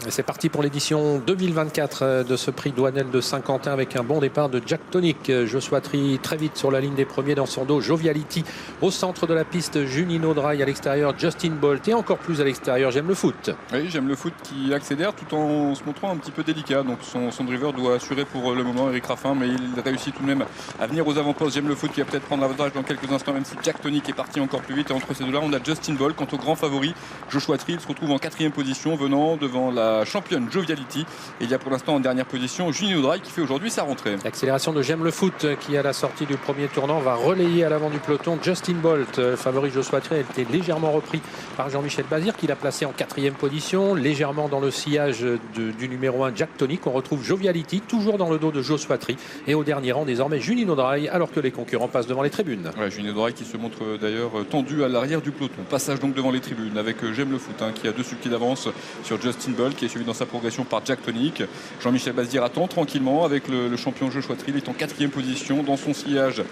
C'est parti pour l'édition 2024 de ce prix Douanel de Saint-Quentin avec un bon départ de Jack Tonic. Joshua Tree très vite sur la ligne des premiers dans son dos. Joviality au centre de la piste. Junino Dry à l'extérieur. Justin Bolt et encore plus à l'extérieur. J'aime le foot. Oui, j'aime le foot qui accélère tout en se montrant un petit peu délicat. Donc son driver doit assurer pour le moment Eric Raffin, mais il réussit tout de même à venir aux avant-postes. J'aime le foot qui va peut-être prendre l'avantage dans quelques instants, même si Jack Tonic est parti encore plus vite. Et entre ces deux-là, on a Justin Bolt. Quant au grand favori, Joshua Tree, il se retrouve en 4e position, venant devant la championne Joviality. Et il y a pour l'instant en dernière position Junino Dry qui fait aujourd'hui sa rentrée. L'accélération de J'aime le foot qui à la sortie du premier tournant va relayer à l'avant du peloton Justin Bolt. Favori Joshua Tree a été légèrement repris par Jean-Michel Bazir qui l'a placé en 4e position, légèrement dans le sillage du numéro 1 Jack Tonic. On retrouve Joviality toujours dans le dos de Joshua Tree et au dernier rang désormais Junino Dry alors que les concurrents passent devant les tribunes. Ouais, Junino Dry qui se montre d'ailleurs tendu à l'arrière du peloton. Passage donc devant les tribunes avec J'aime le foot qui a 2 subtils d'avance sur Justin Bolt qui est suivi dans sa progression par Jack Tonic. Jean-Michel Bazir attend tranquillement avec le champion Joshua Tree. Il est en 4e position dans son sillage.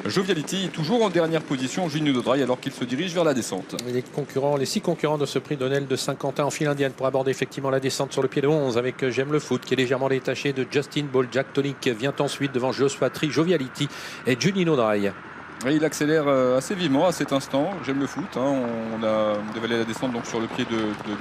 Joviality toujours en dernière position, Junino Dry alors qu'il se dirige vers la descente. Les 6 concurrents de ce prix Douanel de Saint-Quentin en file indienne pour aborder effectivement la descente sur le pied de 11 avec J'aime le foot qui est légèrement détaché de Justin Bolt. Jack Tonic vient ensuite devant Joshua Tree, Joviality et Junino Dry. Et il accélère assez vivement à cet instant. J'aime le foot. On a dévalé la descente donc sur le pied de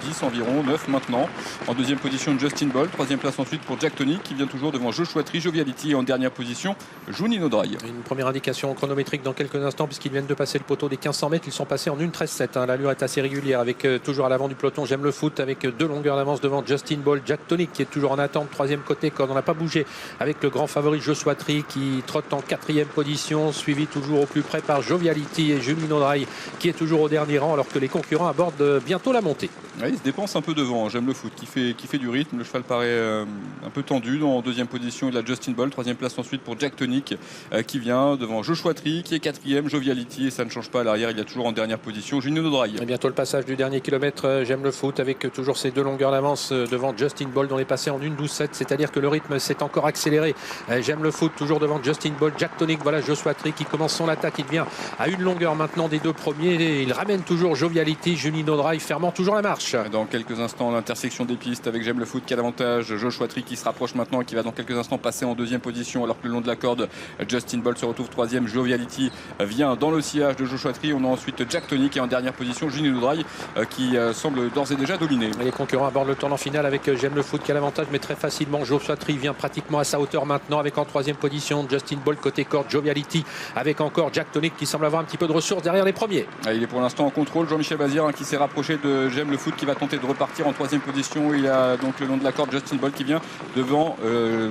10 environ, 9 maintenant. En 2e position Justin Bolt. 3e place ensuite pour Jack Tonic qui vient toujours devant Joshua Tree, Joviality et en dernière position Junino Dry. Une première indication chronométrique dans quelques instants puisqu'ils viennent de passer le poteau des 1500 mètres. Ils sont passés en 1:13.7. L'allure est assez régulière avec toujours à l'avant du peloton J'aime le foot avec 2 longueurs d'avance devant Justin Bolt. Jack Tonic qui est toujours en attente. 3e côté quand on n'a pas bougé avec le grand favori Joshua Tree qui trotte en 4e position suivi toujours au plus près par Joviality et Junino Dry qui est toujours au dernier rang alors que les concurrents abordent bientôt la montée. Ouais, il se dépense un peu devant. J'aime le foot qui fait du rythme. Le cheval paraît un peu tendu. En 2e position, il a Justin Bolt. 3e place ensuite pour Jack Tonic qui vient devant Joshua Tree qui est 4e, Joviality et ça ne change pas à l'arrière. Il y a toujours en dernière position Junino Dry. Et bientôt le passage du dernier kilomètre. J'aime le foot avec toujours ces 2 longueurs d'avance devant Justin Bolt. On est passé en 1:12.7, c'est-à-dire que le rythme s'est encore accéléré. J'aime le foot toujours devant Justin Bolt, Jack Tonic. Voilà Joshua Tree qui commence son attaque. Il devient à une longueur maintenant des 2 premiers. Et il ramène toujours Joviality, Junino Dry fermant toujours la marche. Dans quelques instants, l'intersection des pistes avec J'aime le foot qui a l'avantage. Joshua Tree qui se rapproche maintenant et qui va dans quelques instants passer en 2e position alors que le long de la corde, Justin Bolt se retrouve 3e. Joviality vient dans le sillage de Joshua Tree. On a ensuite Jack Tonic et en dernière position Junino Dry qui semble d'ores et déjà dominer. Et les concurrents abordent le tournant final avec J'aime le foot qui a l'avantage mais très facilement. Joshua Tree vient pratiquement à sa hauteur maintenant avec en 3e position Justin Bolt côté corde, Joviality avec encore Jack Tonic qui semble avoir un petit peu de ressources derrière les premiers. Il est pour l'instant en contrôle. Jean-Michel Bazir qui s'est rapproché de J'aime le foot qui va tenter de repartir en 3e position. Il y a donc le long de la corde Justin Bolt qui vient devant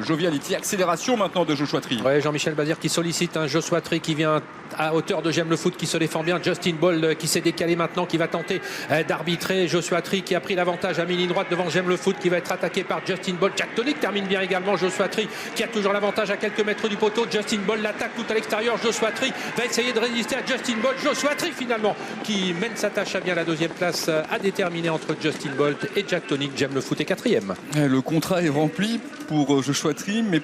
Joviality. Accélération maintenant de Joshua Tree. Ouais, Jean-Michel Bazir qui sollicite un Joshua Tree qui vient à hauteur de J'aime le foot qui se défend bien. Justin Bolt qui s'est décalé maintenant qui va tenter d'arbitrer. Joshua Tree qui a pris l'avantage à mi-ligne droite devant J'aime le foot qui va être attaqué par Justin Bolt. Jack Tonic termine bien également. Joshua Tree qui a toujours l'avantage à quelques mètres du poteau. Justin Bolt l'attaque tout à l'extérieur. Joshua Tree va essayer de résister à Justin Bolt. Joshua Tree finalement qui mène sa tâche à bien. La 2e place à déterminer entre Justin Bolt et Jack Tonic. J'aime le foot est 4e. Le contrat est rempli pour Joshua Tree mais